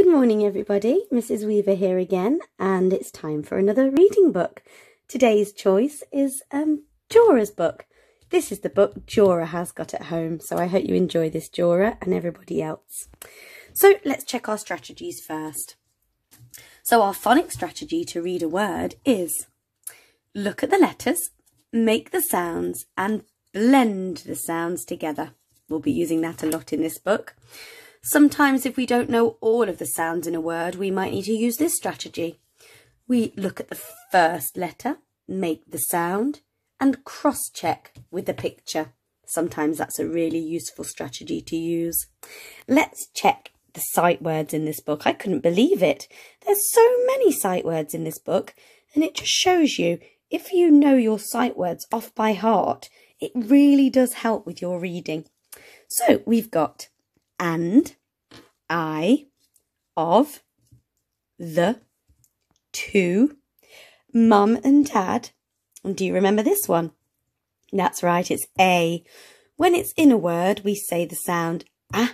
Good morning everybody, Mrs. Weaver here again, and it's time for another reading book. Today's choice is Jora's book. This is the book Jora has got at home, so I hope you enjoy this, Jora, and everybody else. So let's check our strategies first. So our phonics strategy to read a word is look at the letters, make the sounds, and blend the sounds together. We'll be using that a lot in this book. Sometimes if we don't know all of the sounds in a word, we might need to use this strategy. We look at the first letter, make the sound, and cross-check with the picture. Sometimes that's a really useful strategy to use. Let's check the sight words in this book. I couldn't believe it. There's so many sight words in this book, and it just shows you, if you know your sight words off by heart, it really does help with your reading. So we've got and, I, of, the, to, mum and dad. And do you remember this one? That's right, it's a. When it's in a word, we say the sound ah,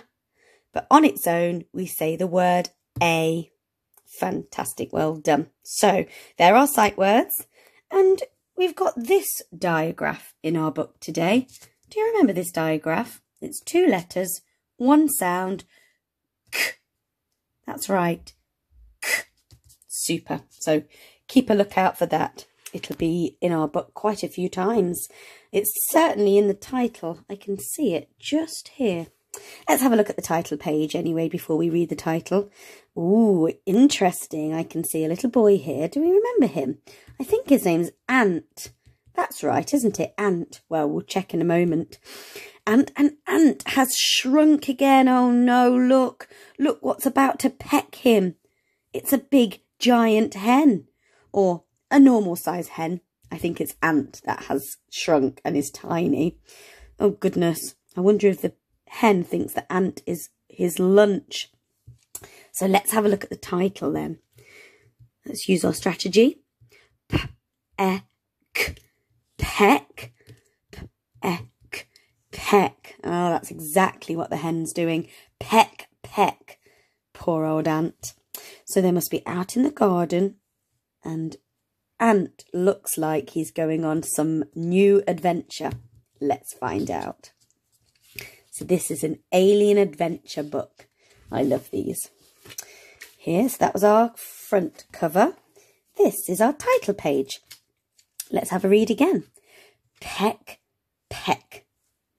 but on its own, we say the word a. Fantastic, well done. So there are sight words, and we've got this diagraph in our book today. Do you remember this diagraph? It's two letters, one sound, k. That's right, k. Super. So keep a lookout for that. It'll be in our book quite a few times. It's certainly in the title. I can see it just here. Let's have a look at the title page anyway before we read the title. Ooh, interesting. I can see a little boy here. Do we remember him? I think his name's Ant. That's right, isn't it? Ant. Well, we'll check in a moment. And an ant has shrunk again. Oh no, look. Look what's about to peck him. It's a big giant hen. Or a normal size hen. I think it's Ant that has shrunk and is tiny. Oh goodness. I wonder if the hen thinks the ant is his lunch. So let's have a look at the title then. Let's use our strategy. Peck. Peck. Peck. Oh, that's exactly what the hen's doing. Peck, peck. Poor old ant. So they must be out in the garden, and Ant looks like he's going on some new adventure. Let's find out. So this is an alien adventure book. I love these. Here, so that was our front cover. This is our title page. Let's have a read again. Peck, peck.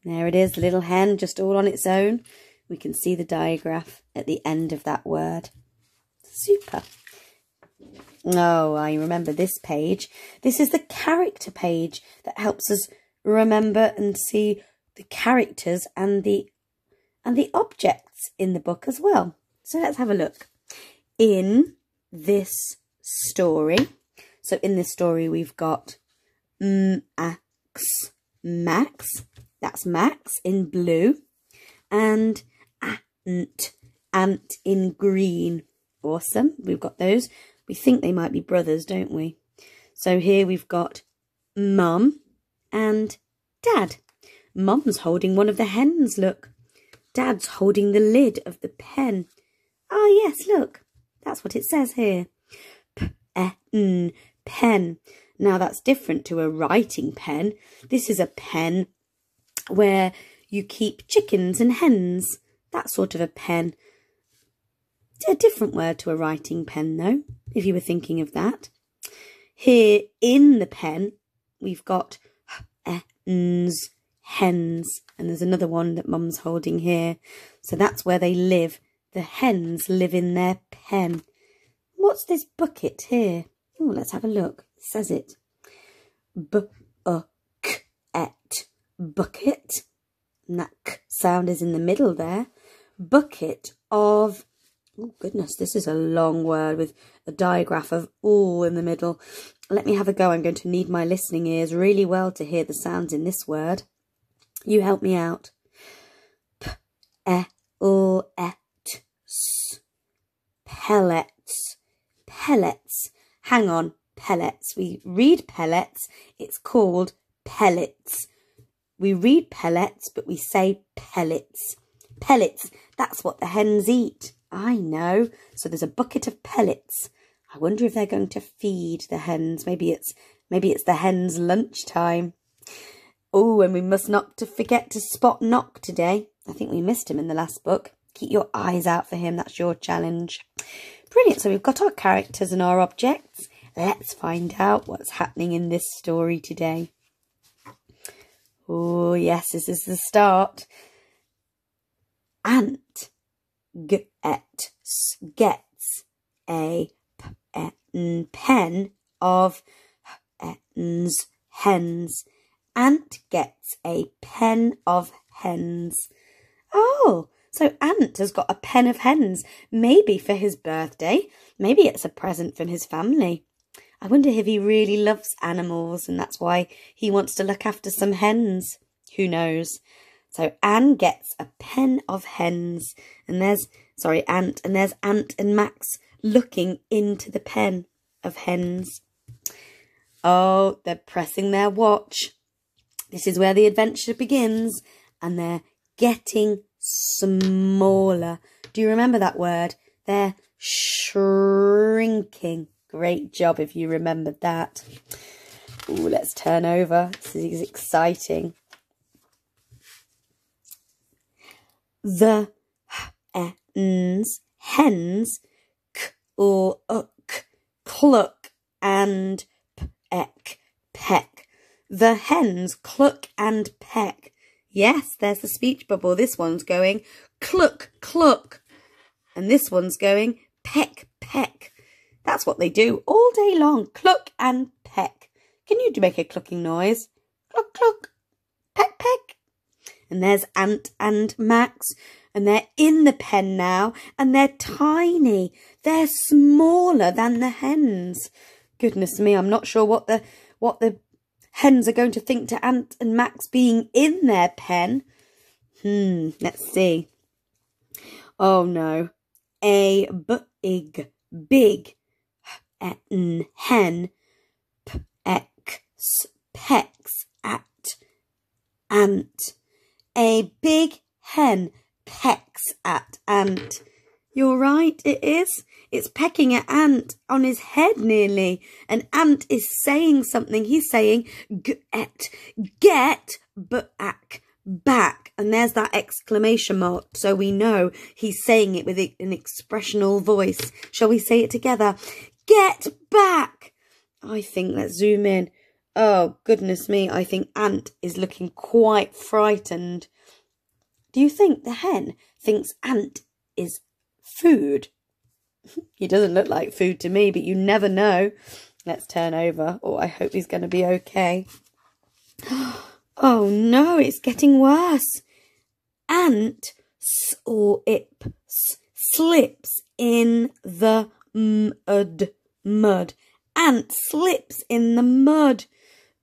There it is, the little hen, just all on its own. We can see the diagraph at the end of that word. Super. Oh, I remember this page. This is the character page that helps us remember and see the characters and the objects in the book as well. So let's have a look. In this story, so in this story we've got Max, that's Max in blue, and Ant in green. Awesome, we've got those. We think they might be brothers, don't we? So here we've got Mum and Dad. Mum's holding one of the hens, look. Dad's holding the lid of the pen. Oh yes, look, that's what it says here. Pen. Now that's different to a writing pen. This is a pen where you keep chickens and hens. That sort of a pen. A different word to a writing pen though, if you were thinking of that. Here in the pen, we've got hens. And there's another one that Mum's holding here. So that's where they live. The hens live in their pen. What's this bucket here? Oh, let's have a look. It says it. B-u-k-et. Bucket. And that k sound is in the middle there. Bucket of... Oh, goodness, this is a long word with a diagraph of all in the middle. Let me have a go. I'm going to need my listening ears really well to hear the sounds in this word. You help me out. P-e-l-e-t-s. Pellets. Pellets. Hang on. Pellets. We read pellets. It's called pellets. We read pellets, but we say pellets. Pellets. That's what the hens eat. I know. So there's a bucket of pellets. I wonder if they're going to feed the hens. Maybe it's the hens' lunchtime. Oh, and we must not forget to spot Knock today. I think we missed him in the last book. Keep your eyes out for him. That's your challenge. Brilliant. So we've got our characters and our objects. Let's find out what's happening in this story today. Oh, yes, this is the start. Ant gets a pen of hens. Ant gets a pen of hens. Oh, so Ant has got a pen of hens, maybe for his birthday. Maybe it's a present from his family. I wonder if he really loves animals and that's why he wants to look after some hens. Who knows? So Anne gets a pen of hens and there's Ant and Max looking into the pen of hens. Oh, they're pressing their watch. This is where the adventure begins and they're getting smaller. Do you remember that word? They're shrinking. Great job if you remembered that. Ooh, let's turn over. This is exciting. The hens cluck and peck. The hens cluck and peck. Yes, there's the speech bubble. This one's going cluck, cluck. And this one's going peck, peck. That's what they do all day long. Cluck and peck. Can you make a clucking noise? Cluck, cluck. Peck, peck. And there's Ant and Max. And they're in the pen now. And they're tiny. They're smaller than the hens. Goodness me, I'm not sure what the hens are going to think to Ant and Max being in their pen. Let's see. Oh no. A big hen pecks at Ant. A big hen pecks at Ant. You're right, it is. It's pecking at Ant on his head nearly. And Ant is saying something. He's saying, get back. And there's that exclamation mark. So we know he's saying it with an expressional voice. Shall we say it together? Get back. I think, let's zoom in. Oh, goodness me. I think Ant is looking quite frightened. Do you think the hen thinks Ant is food? He doesn't look like food to me, but you never know. Let's turn over. Oh, I hope he's going to be okay. Oh no, it's getting worse. Ant slips in the mud. Ant slips in the mud.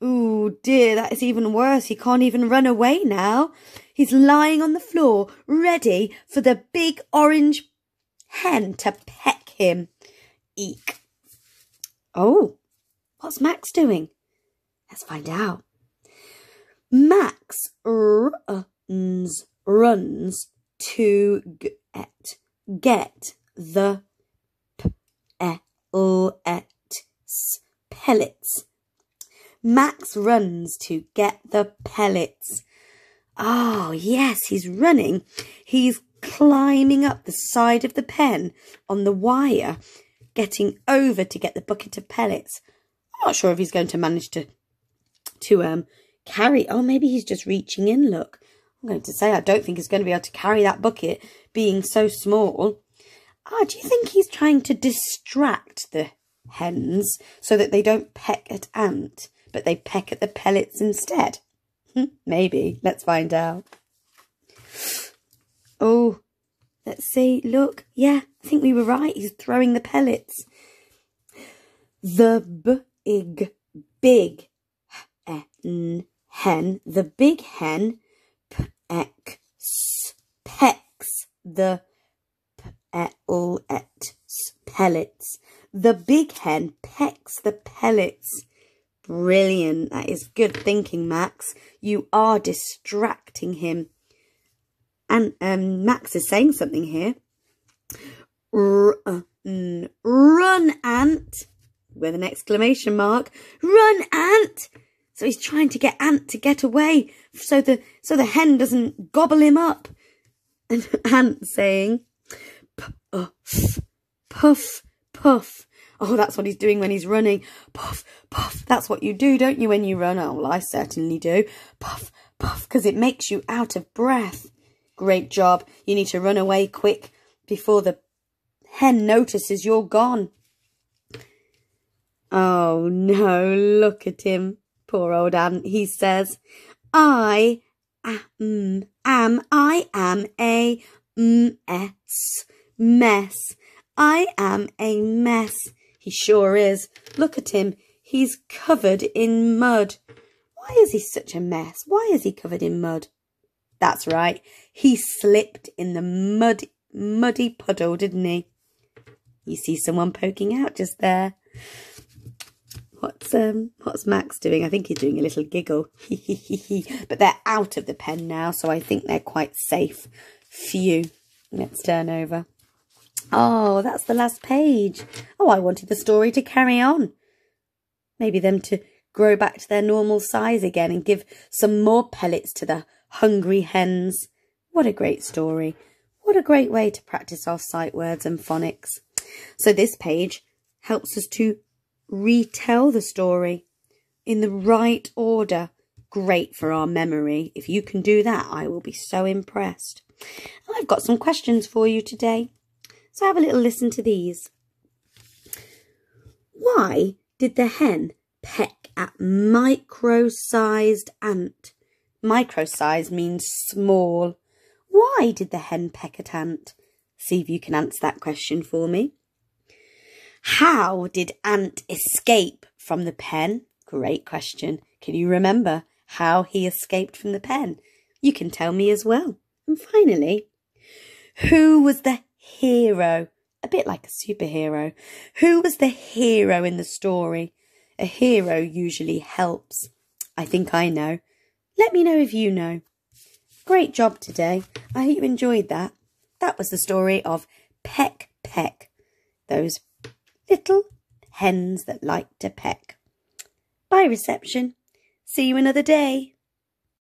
Oh dear, that is even worse. He can't even run away now. He's lying on the floor, ready for the big orange hen to peck him. Eek. Oh, what's Max doing? Let's find out. Max runs to get the pellets. Max runs to get the pellets. Oh, yes, he's running. He's climbing up the side of the pen on the wire, getting over to get the bucket of pellets. I'm not sure if he's going to manage to carry. Oh, maybe he's just reaching in, look. I'm going to say I don't think he's going to be able to carry that bucket being so small. Do you think he's trying to distract the hens so that they don't peck at Ant, but they peck at the pellets instead? Maybe. Let's find out. Oh, let's see. Look. Yeah, I think we were right. He's throwing the pellets. The big hen, pecks the pellets. The big hen pecks the pellets. Brilliant. That is good thinking, Max. You are distracting him. And Max is saying something here. Run, ant, with an exclamation mark. Run, ant. So he's trying to get Ant to get away so the hen doesn't gobble him up. And Ant saying, puff, puff, puff. Oh, that's what he's doing when he's running. Puff, puff. That's what you do, don't you, when you run? Oh, well, I certainly do. Puff, puff, because it makes you out of breath. Great job. You need to run away quick before the hen notices you're gone. Oh, no, look at him. Poor old Ant. He says, I am a mess. I am a mess. He sure is. Look at him. He's covered in mud. Why is he such a mess? Why is he covered in mud? That's right. He slipped in the muddy puddle, didn't he? You see someone poking out just there. What's Max doing? I think he's doing a little giggle. But they're out of the pen now, so I think they're quite safe. Phew. Let's turn over. Oh, that's the last page. Oh, I wanted the story to carry on. Maybe them to grow back to their normal size again and give some more pellets to the hungry hens. What a great story. What a great way to practice our sight words and phonics. So this page helps us to retell the story in the right order. Great for our memory. If you can do that, I will be so impressed. I've got some questions for you today. So have a little listen to these. Why did the hen peck at micro-sized ant? Micro-sized means small. Why did the hen peck at ant? See if you can answer that question for me. How did Ant escape from the pen? Great question. Can you remember how he escaped from the pen? You can tell me as well. And finally, who was the hero? A bit like a superhero. Who was the hero in the story? A hero usually helps. I think I know. Let me know if you know. Great job today. I hope you enjoyed that. That was the story of Peck Peck. Those little hens that like to peck. Bye, reception. See you another day.